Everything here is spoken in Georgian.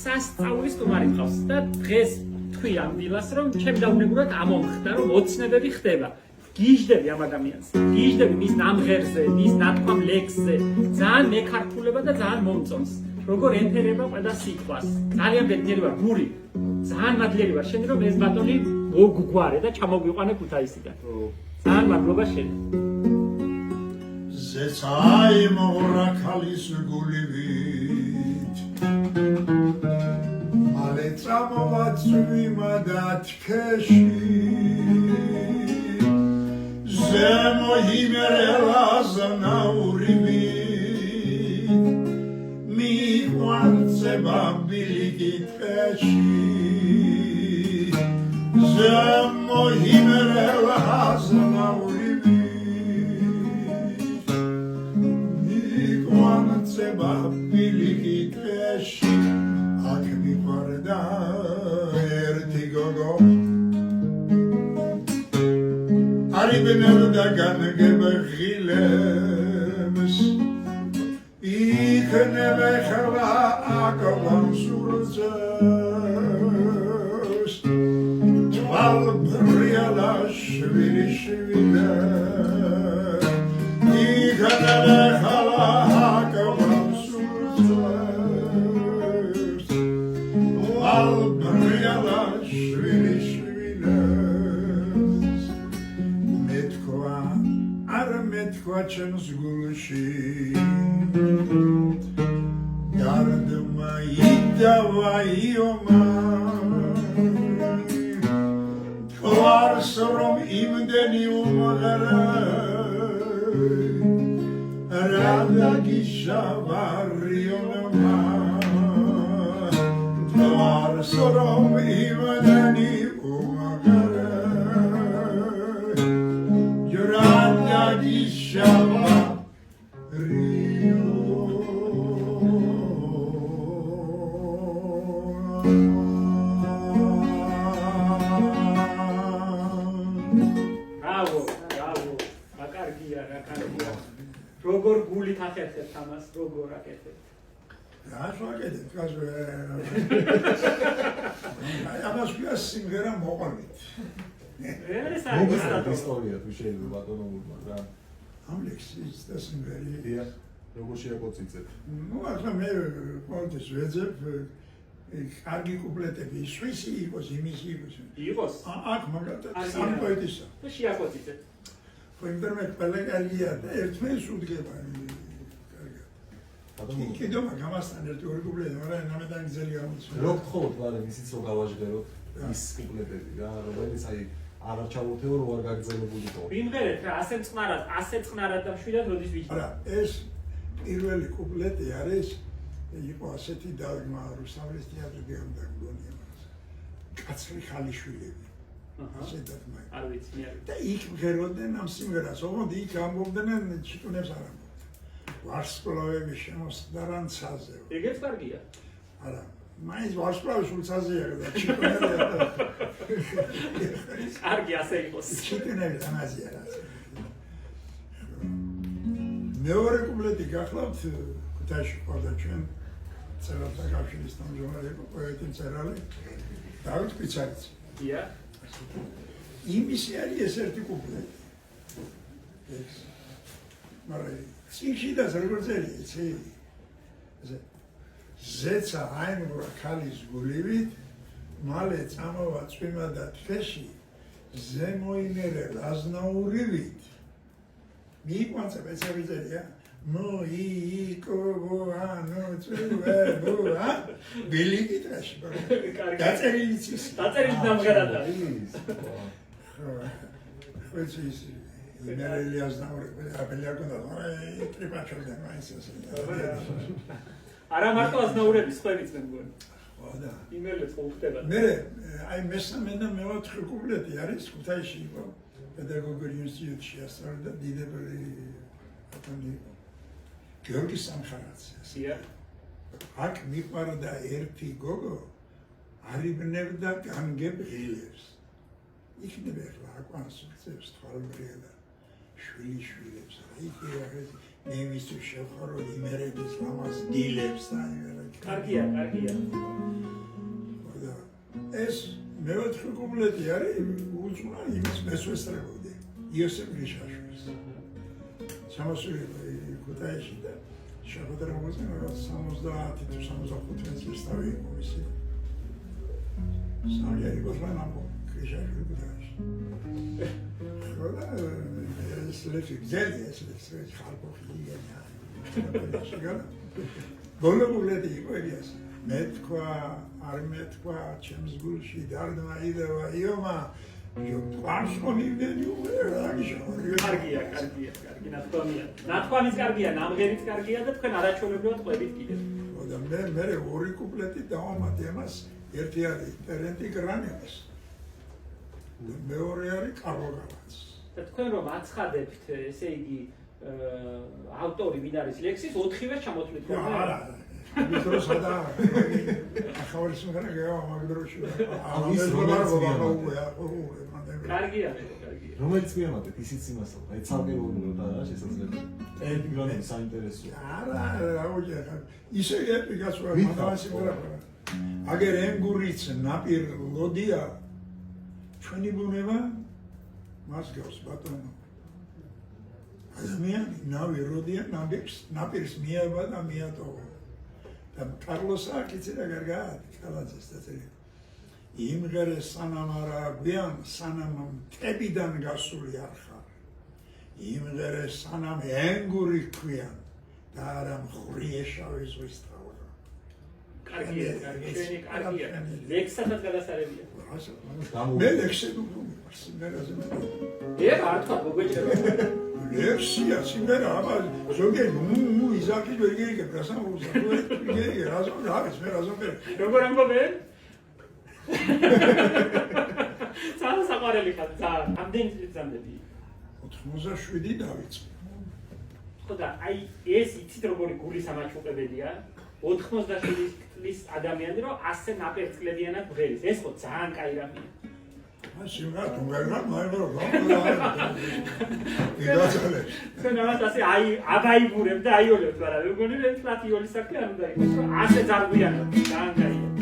სასწაულის სტუმარი ყავს და დღეს თქვი ამ დილას რომ ჩემ დაუნებურად ამომხდა რომ ოცნებები ხდება. გიჟდები ამ ადამიანს. გიჟდები მის ნამღერზე, მის ნათქვამ ლექსზე. ძალიან მეკართულება და ძალიან მომწონს. როგორ ემფერება ყველა სიტყვას. ძალიან ბედნიერი ვარ, გური. ძალიან მადლიერი ვარ შენ რომ ეს ბატონი მოგგვარე და ჩამოგვიყვანე ქუთაისიდან. ძალიან მადლობა შენ. ზეცაი მორა ქალის გულივით მალე წამოვაწვი მადათქეში ზემო იმერელა ზნაურივით მიყვანცება ბილიკიტყეში ზემო იმერელა ზნაურივით Seba bilikiteshi akmi parda ertigogo Ari benelda gange baghilems ikne bekhala akavan surzes Tval briala shvili shvila ikne bekhala Quačens gulši Dardma idava ioma Tvarsorom imdeni umagara Rada gisha varionama Tvarsorom imdeni umagara Rada gisha როგორ გულით ახერხებთ ამას, როგორ აკეთებთ? რა შევაკეთებ, კაცო. ამას ვიას სიმღერა მოყოლით. ეს არის ისტორია თუ შეიძლება ბატონო რა. ამ ლექსის და სიმღერი. დიახ, როგორ შეაკოციცეთ? ნუ ახლა მე ყოველთვის ვეძებ კარგი კუპლეტები, ისვისი იყოს, იმისი იყოს. იყოს? აქ მაგალითად ამ პოეტისა. და შეაკოციცეთ. Internet ყველა კარგია და ერთმანეთს უდგება. კარგია. კიდევ მაგასთან ერთი ორი კუპლეტი, მაგრამ ნამედანი ძელი გამოიწვია. რო გთხოვთ, მაგრამ ისიც რო გავაჟღეროთ ის კუპლეტები რა, რომელიც აი არ ჩავუთეო რო არ გაგრძელებულიყო. ვიმღერეთ რა, ასე წყნარად და მშვიდად როდის ვიჭრით. არა, ეს პირველი კუპლეტი არის იყო ასეთი დაგმა რუსთავის თეატრში ამ დაგმონია მას. კაცრი ხალიშვილები. ასეთად მაგ. არ ვიცი, მე არ ვიცი. და იქ მღეროდნენ ამ სიმღერას, ოღონდ იქ ამბობდნენ ჩიტუნებს არ ამბობდნენ. ვარსკვლავები შემოსდა რანცაზე. ეგეც კარგია. არა, მაინც ვარსკვლავი სულცაზეა და ჩიტუნები და კარგი ასე იყოს. ჩიტუნები ამაზეა რა. მეორე კუპლეტი გახლავთ ქუთაისში ყავდა ჩვენ წერალთა კავშირის თავმჯდომარე პოეტი მწერალი დავით პიცარიძე. დიახ. იმისი არის ეს ერთი კუპლეტი. ეს. მაგრამ ციხში და როგორც იცი. ზეცა აიმურა ქალის გულივით, მალე წამოვა წვიმა და თქეში, ზემოინერე ლაზნაურივით. მიიყვანცა ბეცებიძელია. მოიკოვანო წვევებოა ბილიკიტაში დაწერილი ცის დაწერილი ნამღერად არის ხოჭის იმერელიას ნაური აპელიაკონდა ტრიპაჩორდა მაინც არა მარტო აზნაურების სხვებიც მე მგონი ხო და იმერლებს ხო ხდება მე აი მესამე და მეოთხე კუპლეტი არის ქუთაისში იყო პედაგოგიური ინსტიტუტში ასწავლიდა დიდებული ბატონი გიორგი სამხარაძე. აქ მიყვარდა ერთი გოგო, არიბნევდა განგებ ღილებს. იქნება ახლა აკვანსულებს თვალბრიელა, შვილი-შვილებს. იქ მე მისთვის შევხარო იმერების ლამას დილებს და იმერები. კარგია, კარგია. ეს მეოთხე კუპლეტი არის უძღვნა იმის მესვესწრებოდი იოსებ გრიშაშვილის. სამოსული ქუთაისში და შეხვედრებაზე რაღაც 70 თუ 75 წლის თავი იყო მისი. სამი იყო ლამო გრიშაშვილი ქუთაისში. ხოდა ეს ლექსი გზელი ეს ლექსი ხალხი იგენა. ბოლო კუპლეტი იყო ეს. მე თქვა არ მეთქვა ჩემს გულში დარდმა იდევა იომა ჯოკვარს მომივდენი კარგია, ნათქვამია. ნათქვამის კარგია, ნამღერიც კარგია და თქვენ არაჩვეულებრივად ყვებით კიდევ. და მე ორი კუპლეტი დავამატე ამას, ერთი არის ტერენტი გრანევის. მეორე არის კარლო გალაც. და თქვენ რომ აცხადებთ, ესე იგი, ავტორი ვინ არის ლექსის, 4-ვე ჩამოთვლით რომ არა. Because I ახალი სიმღერა გევა მაგდროში. კარგია. რომელიც მიამატეთ ისიც იმასო, აი ცალკეულოდ არა შესაძლებელი. ელეგანტი საინტერესოა. არა, აუჯერა. ისე ეპიკას ვარ მაგას სიმღერა. აგერ ენგურიც ნაპირ ლოდია ჩვენი ბუნება მას გავს ბატონო. ადამიანი ნავი როდია ნაპირს მიება და მიატოვა. და კარლოს აკიცი და გარგად კალაძეს დაწერილი. იმღერე სანამ არა გვიან სანამ ტებიდან გასული არ ხარ. იმღერე სანამ ენგური ქვიან და არა მხრიე შავი ზღვის თავრა. კარგია. ლექსადაც გადასარევია. მე ლექსები ვუმარს სიმღერაზე. არ თქვა მოგეჭრება. ლექსია სიმღერა აბა ზოგიერთი იზაკი ვერ გიგებ გასაუბროს გიგე რაზომ არის მე რაზომ ვერ როგორ ამბობენ? ძალიან საყვარელი ხარ ძალიან. ამდენი წლით ზამდები? 87 დავიწყე. ხო და აი ეს იცით როგორი გულის ამაჩუყებელია? 87 წლის ადამიანი რომ ასე ნაპერწკლებიანად ბღერის. ეს ხო ძალიან კაი რამეა. სიმღერა თუნგანა მაინდრო იგაცალებს. თქვენ ამას ასე აბაიბურებ და აიოლებთ არა. მეგონი ეს პლატიოლის საქმე არ უნდა იყოს. ასე ზარგვიანად ძალიან კაია.